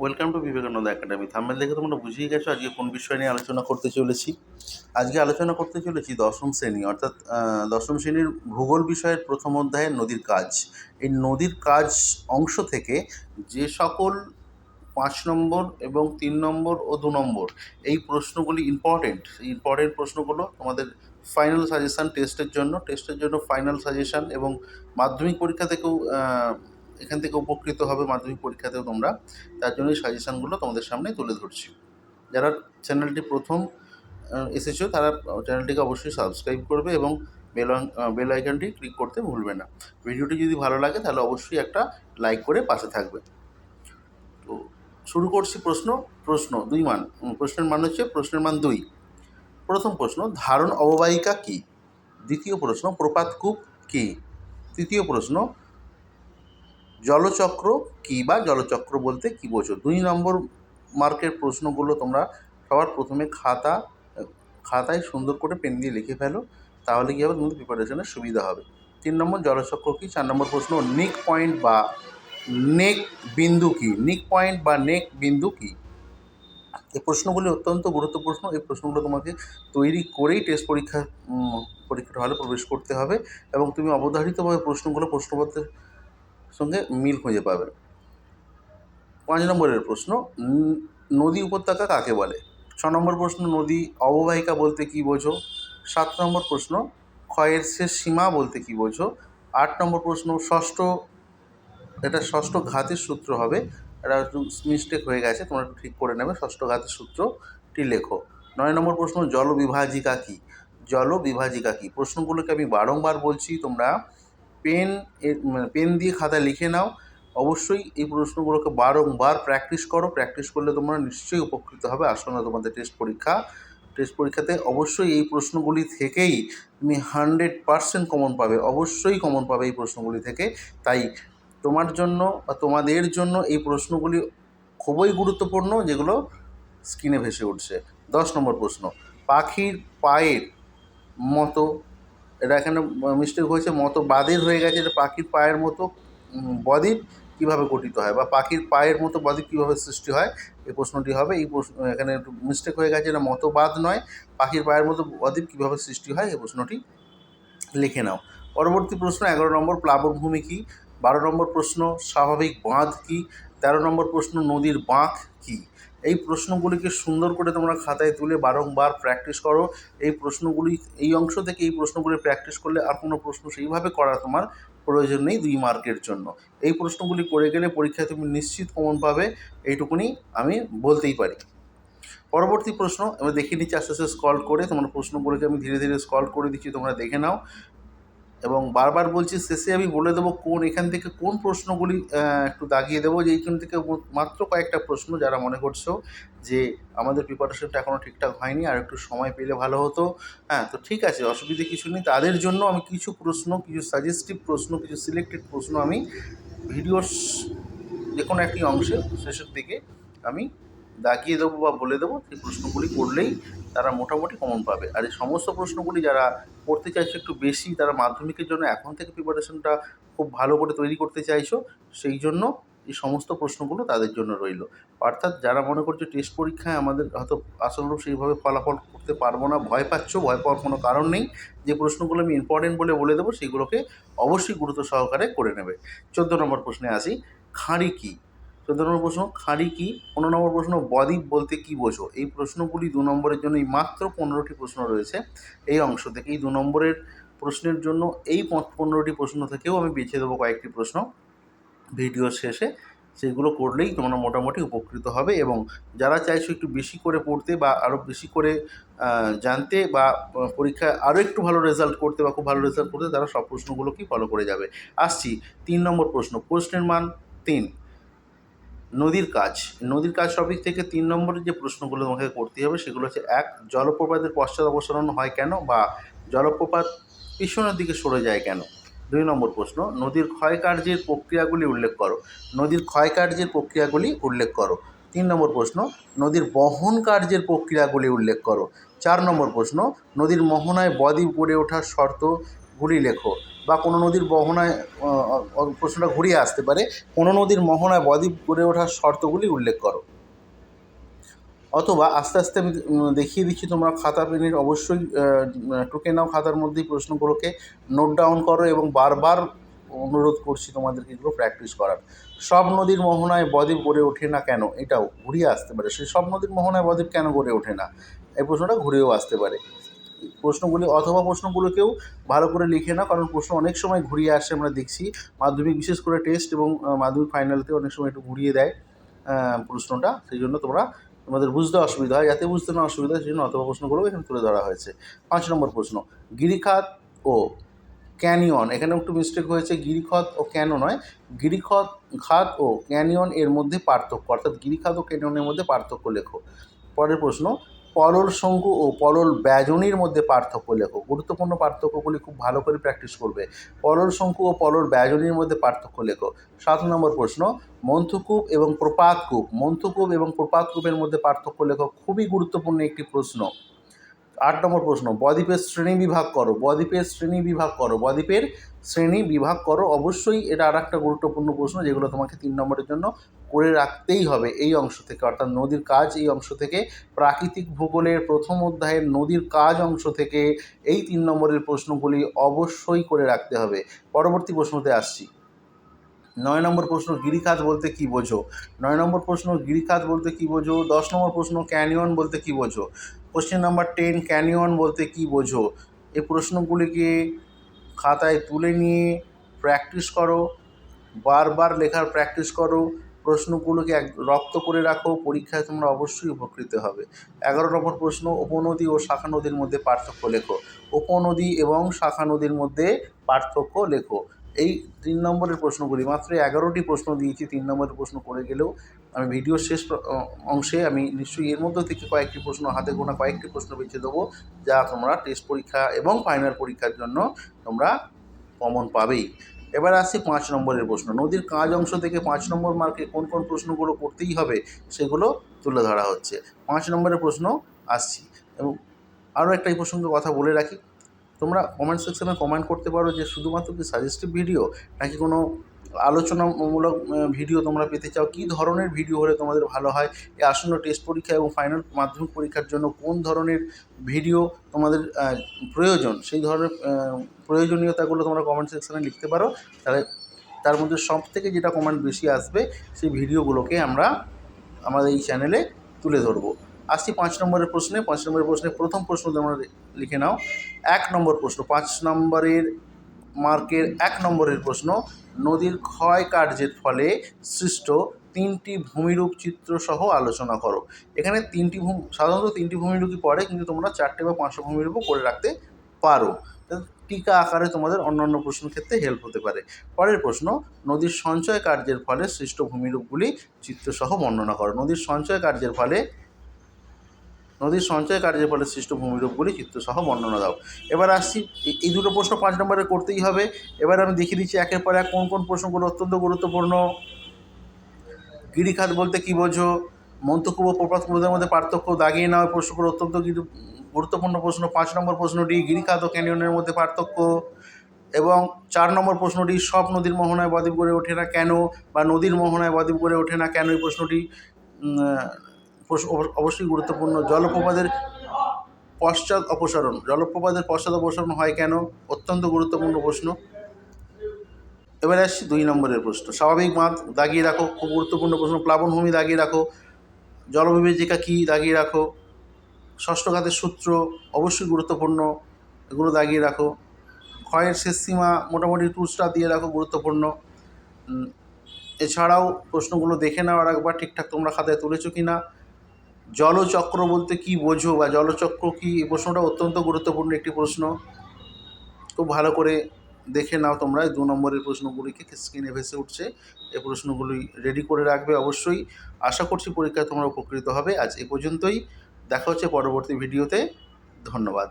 Welcome to Vivekananda academy. Thumbnail দেখে তোমরা বুঝিয়ে গেছো আজকে কোন বিষয় নিয়ে আলোচনা করতে চলেছি। আজকে আলোচনা করতে চলেছি দশম শ্রেণী, অর্থাৎ দশম শ্রেণীর ভূগোল বিষয়ের প্রথম অধ্যায়ের নদীর কাজ। এই নদীর কাজ অংশ থেকে যে সকল 5 নম্বর এবং 3 নম্বর ও 2 নম্বর এই প্রশ্নগুলি ইম্পর্টেন্ট, এই ইম্পর্টেন্ট প্রশ্নগুলো তোমাদের ফাইনাল সাজেশান টেস্টের জন্য ফাইনাল সাজেশান, এবং মাধ্যমিক পরীক্ষা থেকেও এখান থেকে উপকৃত হবে। মাধ্যমিক পরীক্ষাতেও তোমরা তার জন্য এই সাজেশানগুলো তোমাদের সামনে তুলে ধরছি। যারা চ্যানেলটি প্রথম এসেছো তারা চ্যানেলটিকে অবশ্যই সাবস্ক্রাইব করবে এবং বেল আইকনটি ক্লিক করতে ভুলবে না। ভিডিওটি যদি ভালো লাগে তাহলে অবশ্যই একটা লাইক করে পাশে থাকবে। তো শুরু করছি। প্রশ্ন 2 মান। প্রশ্নের মান হচ্ছে প্রশ্নের মান 2। প্রথম প্রশ্ন, ধারণ অববাহিকা কী? দ্বিতীয় প্রশ্ন, প্রপাতকূপ কী? তৃতীয় প্রশ্ন, জলচক্র কী বা জলচক্র বলতে কী বোঝো? 2 নম্বর মার্কের প্রশ্নগুলো তোমরা সবার প্রথমে খাতায় সুন্দর করে পেন দিয়ে লিখে ফেলো, তাহলে কী হবে, তোমাদের প্রিপারেশনের সুবিধা হবে। 3 নম্বর, জলচক্র কী? 4 নম্বর প্রশ্ন, নিক পয়েন্ট বা নেক বিন্দু কী? নিক পয়েন্ট বা নেক বিন্দু কী? এই প্রশ্নগুলি অত্যন্ত গুরুত্বপূর্ণ। এই প্রশ্নগুলো তোমাকে তৈরি করেই টেস্ট পরীক্ষার হলে প্রবেশ করতে হবে, এবং তুমি অবধারিতভাবে প্রশ্নগুলো প্রশ্নপত্রের সঙ্গে মিল খুঁজে পাবে। 5 নম্বরের প্রশ্ন, নদী উপত্যকা কাকে বলে? 6 নম্বর প্রশ্ন, নদী অববাহিকা বলতে কী বোঝো? 7 নম্বর প্রশ্ন, ক্ষয়ের শেষ সীমা বলতে কী বোঝো? 8 নম্বর প্রশ্ন, ষষ্ঠ ঘাতের সূত্র হবে, এটা একটু মিস্টেক হয়ে গেছে, তোমরা একটু ঠিক করে নেবে, ষষ্ঠ ঘাতের সূত্রটি লেখো। 9 নম্বর প্রশ্ন, জলবিভাজিকা কী? জলবিভাজিকা কী? প্রশ্নগুলোকে আমি বারংবার বলছি, তোমরা পেন দিয়ে খাতা লিখে নাও। অবশ্যই এই প্রশ্নগুলোকে বারংবার প্র্যাকটিস করো। প্র্যাকটিস করলে তোমরা নিশ্চয়ই উপকৃত হবে। আসন্ন তোমাদের টেস্ট পরীক্ষাতে অবশ্যই এই প্রশ্নগুলি থেকেই তুমি 100% কমন পাবে। অবশ্যই কমন পাবে এই প্রশ্নগুলি থেকে। তাই তোমার জন্য বা তোমাদের জন্য এই প্রশ্নগুলি খুবই গুরুত্বপূর্ণ, যেগুলো স্ক্রিনে ভেসে উঠছে। 10 নম্বর প্রশ্ন, পাখির পায়ের মতো, এটা এখানে মিস্টেক হয়েছে, মতো বাদের হয়ে গেছে, এটা পাখির পায়ের মতো বদ্বীপ কীভাবে গঠিত হয়, বা পাখির পায়ের মতো বদ্বীপ কীভাবে সৃষ্টি হয়, এই প্রশ্নটি হবে। এই প্রশ্ন এখানে একটু মিস্টেক হয়ে গেছে, এটা মতবাদ নয়, পাখির পায়ের মতো বদ্বীপ কীভাবে সৃষ্টি হয়, এই প্রশ্নটি লিখে নাও। পরবর্তী প্রশ্ন 11 নম্বর, প্লাবনভূমি কী? 12 নম্বর প্রশ্ন, স্বাভাবিক বাঁধ কী? 13 নম্বর প্রশ্ন, নদীর বাঁক কী? এই প্রশ্নগুলিকে সুন্দর করে তোমরা খাতায় তুলে বারংবার প্র্যাকটিস করো। এই অংশ থেকে এই প্রশ্নগুলি প্র্যাকটিস করলে আর কোনো প্রশ্ন সেইভাবে করার তোমার প্রয়োজন নেই 2 মার্কের জন্য। এই প্রশ্নগুলি করে গেলে পরীক্ষায় তুমি নিশ্চিত কমন পাবে, এইটুকুনি আমি বলতেই পারি। পরবর্তী প্রশ্ন এবার দেখে নিচ্ছি আস্তে আস্তে স্ক্রল করে, তোমার প্রশ্নগুলোকে আমি ধীরে ধীরে স্ক্রল করে দিচ্ছি, তোমরা দেখে নাও। এবং বারবার বলছি, শেষে আমি বলে দেবো এখান থেকে কোন প্রশ্নগুলি একটু দাগিয়ে দেবো, যে এইখান থেকে মাত্র কয়েকটা প্রশ্ন যারা মনে করছো যে আমাদের প্রিপারেশনটা এখনও ঠিকঠাক হয়নি, আর একটু সময় পেলে ভালো হতো, হ্যাঁ তো ঠিক আছে, অসুবিধে কিছু নেই। তাদের জন্য আমি কিছু সাজেস্টিভ প্রশ্ন, কিছু সিলেক্টেড প্রশ্ন আমি ভিডিওর যে কোনো একটি অংশে শেষের দিকে আমি দাগিয়ে দেবো বা বলে দেবো। সেই প্রশ্নগুলি করলেই তারা মোটামুটি কমন পাবে। আর এই সমস্ত প্রশ্নগুলি যারা পড়তে চাইছো একটু বেশি, তারা মাধ্যমিকের জন্য এখন থেকে প্রিপারেশনটা খুব ভালো করে তৈরি করতে চাইছো, সেই জন্য এই সমস্ত প্রশ্নগুলো তাদের জন্য রইল। অর্থাৎ যারা মনে করছো টেস্ট পরীক্ষায় আমাদের হয়তো আশানুরূপ সেইভাবে ফলাফল করতে পারবো না, ভয় পাওয়ার কোনো কারণ নেই। যে প্রশ্নগুলো আমি ইম্পর্টেন্ট বলে দেবো, সেগুলোকে অবশ্যই গুরুত্ব সহকারে করে নেবে। 14 নম্বর প্রশ্নে আসি, খাঁড়ি কী? 14 নম্বর প্রশ্ন, খাঁড়ি কী? 15 নম্বর প্রশ্ন, বদ্বীপ বলতে কী বোঝো? এই প্রশ্নগুলি 2 নম্বরের জন্য মাত্র 15টি প্রশ্ন রয়েছে এই অংশ থেকে। এই 2 নম্বরের প্রশ্নের জন্য এই 15টি প্রশ্ন থেকেও আমি বেছে দেবো কয়েকটি প্রশ্ন ভিডিওর শেষে। সেগুলো করলেই তোমরা মোটামুটি উপকৃত হবে, এবং যারা চাইছো একটু বেশি করে পড়তে বা আরও বেশি করে জানতে বা পরীক্ষায় আরও একটু ভালো রেজাল্ট করতে বা খুব ভালো রেজাল্ট করতে, তারা সব প্রশ্নগুলোকেই ফলো করে যাবে। আসছি 3 নম্বর প্রশ্ন, প্রশ্নের মান 3, নদীর কাজ টপিক থেকে 3 নম্বরের যে প্রশ্নগুলো তোমাকে করতে হবে সেগুলো হচ্ছে, 1, জলপ্রপাতের পশ্চাৎ অপসারণ হয় কেন, বা জলপ্রপাত পিছনের দিকে সরে যায় কেন? 2 নম্বর প্রশ্ন, নদীর ক্ষয়কার্যের প্রক্রিয়াগুলি উল্লেখ করো। 3 নম্বর প্রশ্ন, নদীর বহন কার্যের প্রক্রিয়াগুলি উল্লেখ করো। 4 নম্বর প্রশ্ন, নদীর মোহনায় বদ্বীপ গড়ে ওঠার শর্তগুলি লেখো। বা কোনো নদীর মোহনায় প্রশ্নটা ঘুরিয়ে আসতে পারে, কোনো নদীর মোহনায় বদ্বীপ গড়ে ওঠার শর্তগুলি উল্লেখ করো। অথবা আস্তে আস্তে আমি দেখিয়ে দিচ্ছি, তোমরা খাতা পেনের অবশ্যই টুকে নাও, খাতার মধ্যেই প্রশ্নগুলোকে নোট ডাউন করো এবং বারবার অনুরোধ করছি তোমাদেরকে এগুলো প্র্যাকটিস করার। সব নদীর মোহনায় বদ্বীপ গড়ে ওঠে না কেন, এটাও ঘুরিয়ে আসতে পারে। সেই সব নদীর মোহনায় বদ্বীপ কেন গড়ে ওঠে না, এই প্রশ্নটা ঘুরেও আসতে পারে। প্রশ্নগুলি অথবা প্রশ্নগুলোকেও ভালো করে লিখে নাও, কারণ প্রশ্ন অনেক সময় ঘুরিয়ে আসে, আমরা দেখছি মাধ্যমিক বিশেষ করে টেস্ট এবং মাধ্যমিক ফাইনালতে অনেক সময় একটু ঘুরিয়ে দেয় প্রশ্নটা। সেই জন্য তোমাদের বুঝতে অসুবিধা হয়, যাতে বুঝতে না অসুবিধা হয় সেই জন্য অথবা প্রশ্নগুলো এখানে তুলে ধরা হয়েছে। 5 নম্বর প্রশ্ন, গিরিখাত ও ক্যানিয়ন, এখানে একটু মিস্টেক হয়েছে, গিরিখাত ও ক্যানো নয়, খাত ও ক্যানিয়ন এর মধ্যে পার্থক্য, অর্থাৎ গিরিখাত ও ক্যানিয়নের মধ্যে পার্থক্য লেখো। পরের প্রশ্ন, পলল শঙ্কু ও পলল ব্যজনীর মধ্যে পার্থক্য লেখো। গুরুত্বপূর্ণ পার্থক্যগুলি খুব ভালো করে প্র্যাকটিস করবে। পলল শঙ্কু ও পলল ব্যজনীর মধ্যে পার্থক্য লেখো। 7 নম্বর প্রশ্ন, মন্থকূপ এবং প্রপাতকূপ, মন্থকূপ এবং প্রপাতকূপের মধ্যে পার্থক্য লেখো। খুবই গুরুত্বপূর্ণ একটি প্রশ্ন। 8 নম্বর প্রশ্ন, বদ্বীপের শ্রেণী বিভাগ করো। বদ্বীপের শ্রেণী বিভাগ করো। বদ্বীপের শ্রেণী বিভাগ করো। অবশ্যই এটা আর একটা গুরুত্বপূর্ণ প্রশ্ন, যেগুলো তোমাকে 3 নম্বরের জন্য করে রাখতেই হবে এই অংশ থেকে, অর্থাৎ নদীর কাজ এই অংশ থেকে, প্রাকৃতিক ভূগোলের প্রথম অধ্যায়ের নদীর কাজ অংশ থেকে এই 3 নম্বরের প্রশ্নগুলি অবশ্যই করে রাখতে হবে। পরবর্তী প্রশ্নতে আসছি। 9 নম্বর প্রশ্ন, গিরিখাত বলতে কী বোঝো। 9 নম্বর প্রশ্ন, গিরিখাত বলতে কী বোঝো। 10 নম্বর প্রশ্ন, ক্যানিয়ন বলতে কী বোঝো। কোশ্চেন নাম্বার 10, ক্যানিয়ন বলতে কী বোঝো। এই প্রশ্নগুলিকে খাতায় তুলে নিয়ে প্র্যাকটিস করো, বারবার লেখার প্র্যাকটিস করো, প্রশ্নগুলোকে রপ্ত করে রাখো, পরীক্ষায় তোমরা অবশ্যই উপকৃত হবে। 11 নম্বর প্রশ্ন, উপনদী ও শাখা নদীর মধ্যে পার্থক্য লেখো। উপনদী এবং শাখা নদীর মধ্যে পার্থক্য লেখো। এই 3 নম্বরের প্রশ্নগুলি, মাত্র 11টি প্রশ্ন দিয়েছি, 3 নম্বরের প্রশ্ন করে গেলেও আমি ভিডিওর শেষ অংশে আমি নিশ্চয়ই এর মধ্যে থেকে কয়েকটি প্রশ্ন, হাতে গোনা কয়েকটি প্রশ্ন বেছে দেবো, যা তোমরা টেস্ট পরীক্ষা এবং ফাইনাল পরীক্ষার জন্য তোমরা কমন পাবেই। এবার আসছি 5 নম্বরের প্রশ্ন। নদীর কাজ অংশ থেকে 5 নম্বর মার্কে কোন কোন প্রশ্নগুলো করতেই হবে সেগুলো তুলে ধরা হচ্ছে। 5 নম্বরের প্রশ্ন আসছি। এবং আরও একটা এই প্রসঙ্গে কথা বলে রাখি, তোমরা কমেন্ট সেকশনে কমেন্ট করতে পারো যে শুধুমাত্র কি সাজেস্টিভ ভিডিও নাকি কোনো আলোচনামূলক ভিডিও তোমরা পেতে চাও, কী ধরনের ভিডিও হলে তোমাদের ভালো হয়। এই আসন্ন টেস্ট পরীক্ষা এবং ফাইনাল মাধ্যমিক পরীক্ষার জন্য কোন ধরনের ভিডিও তোমাদের প্রয়োজন, সেই ধরনের প্রয়োজনীয়তাগুলো তোমরা কমেন্ট সেকশনে লিখতে পারো। তাহলে তার মধ্যে সবথেকে যেটা কমেন্ট বেশি আসবে সেই ভিডিওগুলোকে আমরা আমাদের এই চ্যানেলে তুলে ধরবো। আসছি 5 নম্বরের প্রশ্নে। 5 নম্বরের প্রশ্নে প্রথম প্রশ্ন তোমরা লিখে নাও। 1 নম্বর প্রশ্ন, 5 নম্বরের মার্কের 1 নম্বরের প্রশ্ন, নদীর ক্ষয় কার্যের ফলে সৃষ্ট 3টি ভূমিরূপ চিত্র সহ আলোচনা করো। এখানে সাধারণত 3টি ভূমিরূপই পড়ে, কিন্তু তোমরা 4টে বা 5টা ভূমিরূপও করে রাখতে পারো। টিকা আকারে তোমাদের অন্যান্য প্রশ্নের ক্ষেত্রে হেল্প হতে পারে। পরের প্রশ্ন, নদীর সঞ্চয় কার্যের ফলে সৃষ্ট ভূমিরূপগুলি চিত্রসহ বর্ণনা করো। নদীর সঞ্চয় কার্যের ফলে সৃষ্ট ভূমিরূপগুলি চিত্রসহ বর্ণনা দাও। এবার আসছি, এই দুটো প্রশ্ন 5 নম্বরে করতেই হবে। এবার আমি দেখিয়ে দিচ্ছি একের পর এক কোন কোন প্রশ্নগুলো অত্যন্ত গুরুত্বপূর্ণ। গিরিখাত বলতে কী বোঝো, মন্থকূপ ও প্রপাতকূপের মধ্যে পার্থক্য দাগিয়ে নেওয়া প্রশ্নগুলো অত্যন্ত গুরুত্বপূর্ণ প্রশ্ন। 5 নম্বর প্রশ্নটি, গিরিখাত ও ক্যানিয়নের মধ্যে পার্থক্য। এবং 4 নম্বর প্রশ্নটি, সব নদীর মোহনায় বদ্বীপ গড়ে ওঠে না কেন, বা নদীর মোহনায় বদ্বীপ গড়ে ওঠে না কেন, এই প্রশ্নটি অবশ্যই গুরুত্বপূর্ণ। জলপ্রপাতের পশ্চাৎ অপসারণ হয় কেন, অত্যন্ত গুরুত্বপূর্ণ প্রশ্ন। এবারে আসছি 2 নম্বরের প্রশ্ন, স্বাভাবিক বাঁধ দাগিয়ে রাখো, খুব গুরুত্বপূর্ণ প্রশ্ন। প্লাবনভূমি দাগিয়ে রাখো। জলবিভাজিকা কী দাগিয়ে রাখো। ষষ্ঠ ঘাতের সূত্র অবশ্যই গুরুত্বপূর্ণ, এগুলো দাগিয়ে রাখো। ক্ষয়ের শেষ সীমা মোটামুটি 2 স্টার দিয়ে রাখো, গুরুত্বপূর্ণ। এছাড়াও প্রশ্নগুলো দেখে নেওয়ার একবার ঠিকঠাক তোমরা খাতায় তুলেছো কি না। জলচক্র বলতে কী বোঝো, বা জলচক্র কী, এই প্রশ্নটা অত্যন্ত গুরুত্বপূর্ণ একটি প্রশ্ন, খুব ভালো করে দেখে নাও তোমরা। 2 নম্বরের প্রশ্নগুলিকে স্ক্রিনে ভেসে উঠছে, এই প্রশ্নগুলি রেডি করে রাখবে অবশ্যই। আশা করছি পরীক্ষায় তোমরা উপকৃত হবে। আজ এ পর্যন্তই, দেখা হচ্ছে পরবর্তী ভিডিওতে। ধন্যবাদ।